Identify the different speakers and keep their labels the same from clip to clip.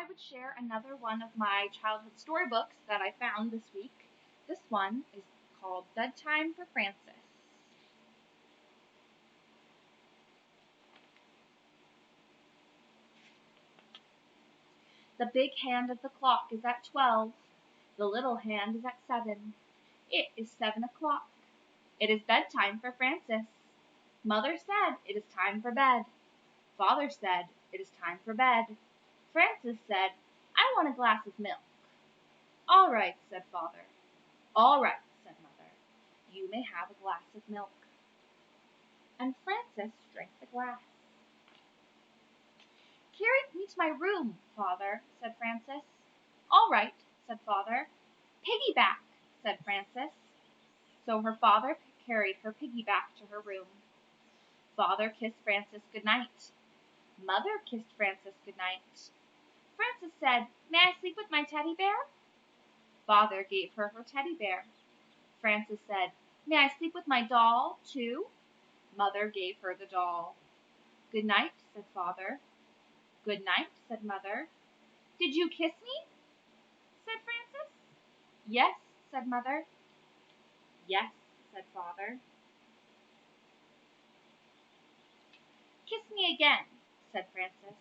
Speaker 1: I would share another one of my childhood storybooks that I found this week. This one is called Bedtime for Frances. The big hand of the clock is at 12. The little hand is at 7. It is 7 o'clock. It is bedtime for Frances. Mother said it is time for bed. Father said it is time for bed. Frances said, I want a glass of milk. All right, said Father. All right, said Mother. You may have a glass of milk. And Frances drank the glass. Carry me to my room, Father, said Frances. All right, said Father. Piggyback, said Frances. So her father carried her piggyback to her room. Father kissed Frances good night. Mother kissed Frances good night. Frances said, May I sleep with my teddy bear? Father gave her her teddy bear. Frances said, May I sleep with my doll, too? Mother gave her the doll. Good night, said Father. Good night, said Mother. Did you kiss me? Said Frances. Yes, said Mother. Yes, said Father. Kiss me again, said Frances.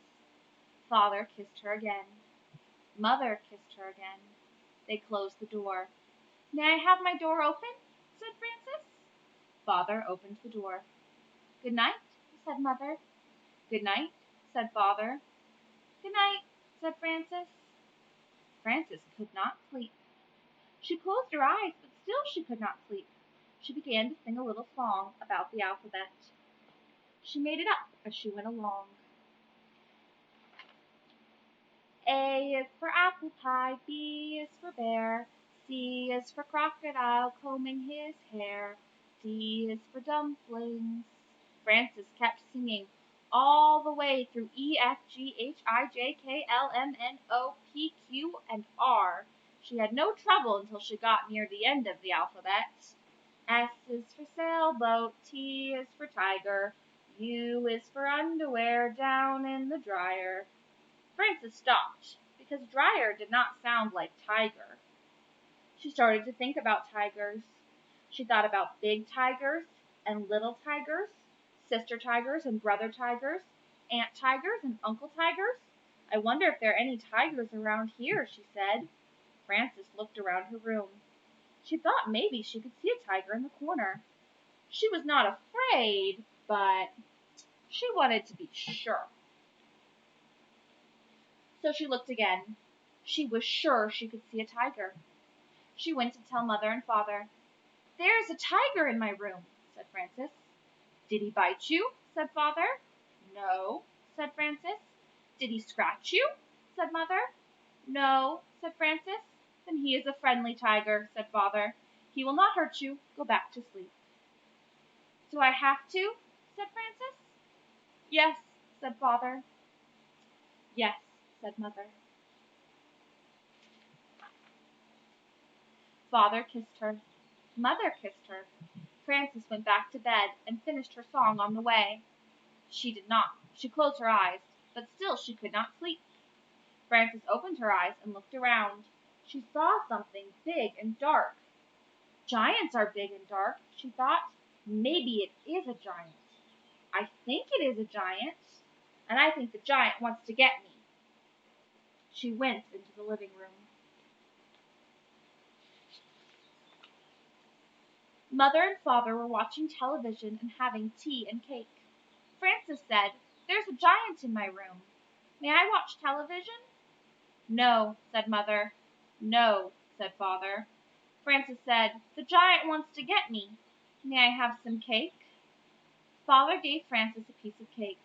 Speaker 1: Father kissed her again. Mother kissed her again. They closed the door. May I have my door open? Said Frances. Father opened the door. Good night, said Mother. Good night, said Father. Good night, said Frances. Frances could not sleep. She closed her eyes, but still she could not sleep. She began to sing a little song about the alphabet. She made it up as she went along. A is for apple pie, B is for bear, C is for crocodile combing his hair, D is for dumplings. Frances kept singing all the way through E, F, G, H, I, J, K, L, M, N, O, P, Q, and R. She had no trouble until she got near the end of the alphabet. S is for sailboat, T is for tiger, U is for underwear down in the dryer. Frances stopped, because dryer did not sound like tiger. She started to think about tigers. She thought about big tigers and little tigers, sister tigers and brother tigers, aunt tigers and uncle tigers. I wonder if there are any tigers around here, she said. Frances looked around her room. She thought maybe she could see a tiger in the corner. She was not afraid, but she wanted to be sure. So she looked again. She was sure she could see a tiger. She went to tell Mother and Father. There is a tiger in my room, said Frances. Did he bite you? Said Father. No, said Frances. Did he scratch you? Said Mother. No, said Frances. Then he is a friendly tiger, said Father. He will not hurt you. Go back to sleep. Do I have to? Said Frances. Yes, said Father. Yes, said Mother. Father kissed her. Mother kissed her. Frances went back to bed and finished her song on the way. She did not. She closed her eyes, but still she could not sleep. Frances opened her eyes and looked around. She saw something big and dark. Giants are big and dark, she thought. Maybe it is a giant. I think it is a giant, and I think the giant wants to get me. She went into the living room. Mother and Father were watching television and having tea and cake. Frances said, There's a giant in my room. May I watch television? No, said Mother. No, said Father. Frances said, The giant wants to get me. May I have some cake? Father gave Frances a piece of cake.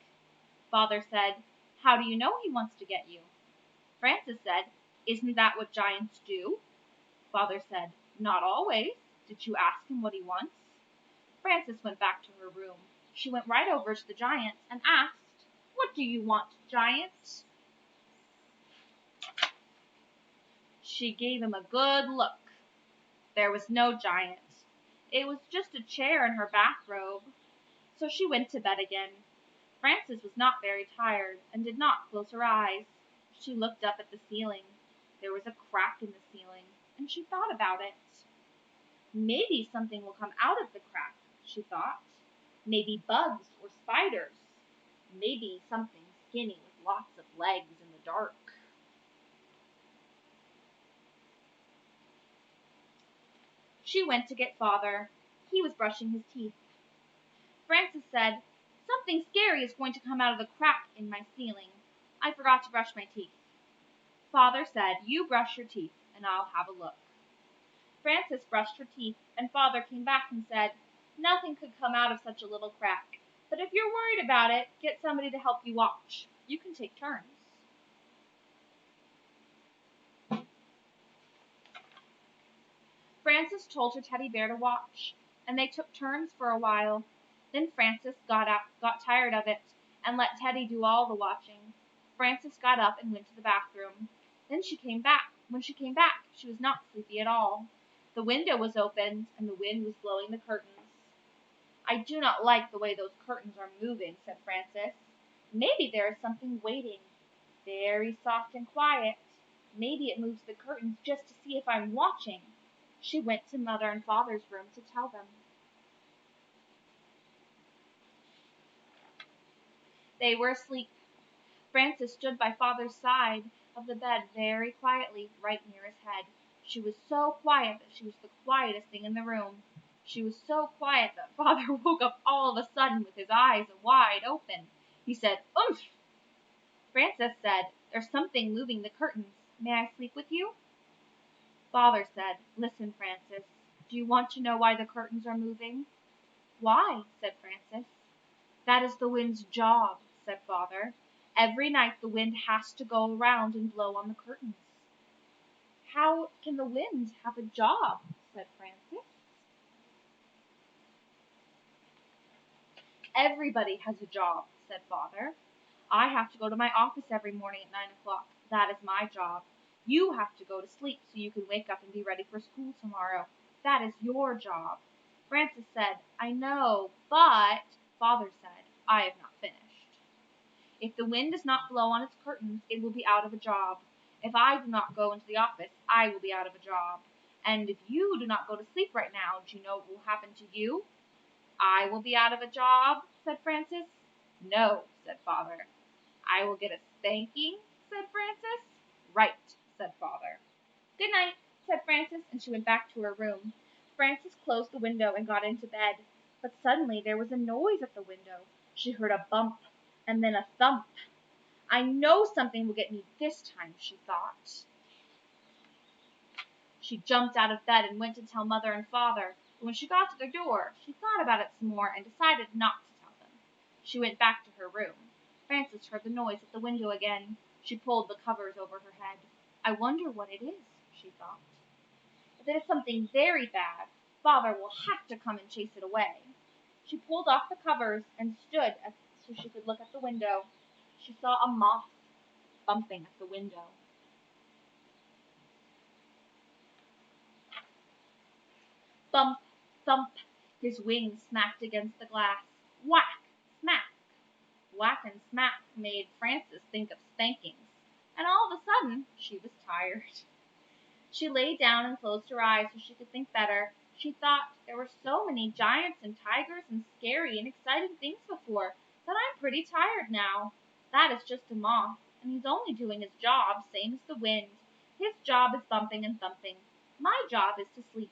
Speaker 1: Father said, How do you know he wants to get you? Frances said, Isn't that what giants do? Father said, Not always. Did you ask him what he wants? Frances went back to her room. She went right over to the giant and asked, What do you want, giant? She gave him a good look. There was no giant. It was just a chair in her bathrobe. So she went to bed again. Frances was not very tired and did not close her eyes. She looked up at the ceiling. There was a crack in the ceiling, and she thought about it. Maybe something will come out of the crack, she thought. Maybe bugs or spiders. Maybe something skinny with lots of legs in the dark. She went to get Father. He was brushing his teeth. Frances said, "Something scary is going to come out of the crack in my ceiling. I forgot to brush my teeth." Father said, "You brush your teeth, and I'll have a look." Frances brushed her teeth, and Father came back and said, "Nothing could come out of such a little crack. But if you're worried about it, get somebody to help you watch. You can take turns." Frances told her teddy bear to watch, and they took turns for a while. Then Frances got tired of it, and let Teddy do all the watching. Frances got up and went to the bathroom. Then she came back. When she came back, she was not sleepy at all. The window was opened, and the wind was blowing the curtains. "I do not like the way those curtains are moving," said Frances. "Maybe there is something waiting, very soft and quiet. Maybe it moves the curtains just to see if I'm watching." She went to Mother and Father's room to tell them. They were asleep. Frances stood by Father's side of the bed very quietly, right near his head. She was so quiet that she was the quietest thing in the room. She was so quiet that Father woke up all of a sudden with his eyes wide open. He said, "Oomph!" Frances said, "There's something moving the curtains. May I sleep with you?" Father said, "Listen, Frances. Do you want to know why the curtains are moving?" "Why?" said Frances. "That is the wind's job," said Father. "Every night the wind has to go around and blow on the curtains." "How can the wind have a job?" said Frances. "Everybody has a job," said Father. "I have to go to my office every morning at 9 o'clock. That is my job. You have to go to sleep so you can wake up and be ready for school tomorrow. That is your job." Frances said, "I know, but—" Father said, "I have not finished. If the wind does not blow on its curtains, it will be out of a job. If I do not go into the office, I will be out of a job. And if you do not go to sleep right now, do you know what will happen to you?" "I will be out of a job," said Frances. "No," said Father. "I will get a spanking," said Frances. "Right," said Father. "Good night," said Frances, and she went back to her room. Frances closed the window and got into bed. But suddenly there was a noise at the window. She heard a bump, and then a thump. "I know something will get me this time," she thought. She jumped out of bed and went to tell Mother and Father, but when she got to their door, she thought about it some more and decided not to tell them. She went back to her room. Frances heard the noise at the window again. She pulled the covers over her head. "I wonder what it is," she thought. "If it is something very bad, Father will have to come and chase it away." She pulled off the covers and stood so she could look at the window. She saw a moth bumping at the window. Thump, thump, his wings smacked against the glass. Whack, smack. Whack and smack made Frances think of spankings, and all of a sudden she was tired. She lay down and closed her eyes so she could think better. She thought there were so many giants and tigers and scary and exciting things before that I'm pretty tired now. That is just a moth, and he's only doing his job, same as the wind. His job is bumping and thumping. My job is to sleep.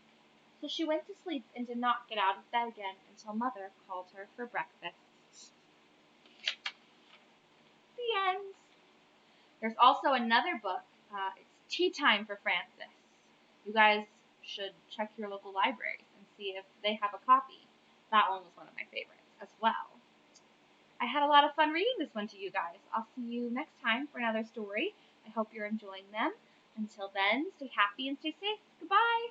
Speaker 1: So she went to sleep and did not get out of bed again until Mother called her for breakfast. The end. There's also another book. It's Tea Time for Frances. You guys should check your local libraries and see if they have a copy. That one was one of my favorites as well. I had a lot of fun reading this one to you guys. I'll see you next time for another story. I hope you're enjoying them. Until then, stay happy and stay safe. Goodbye.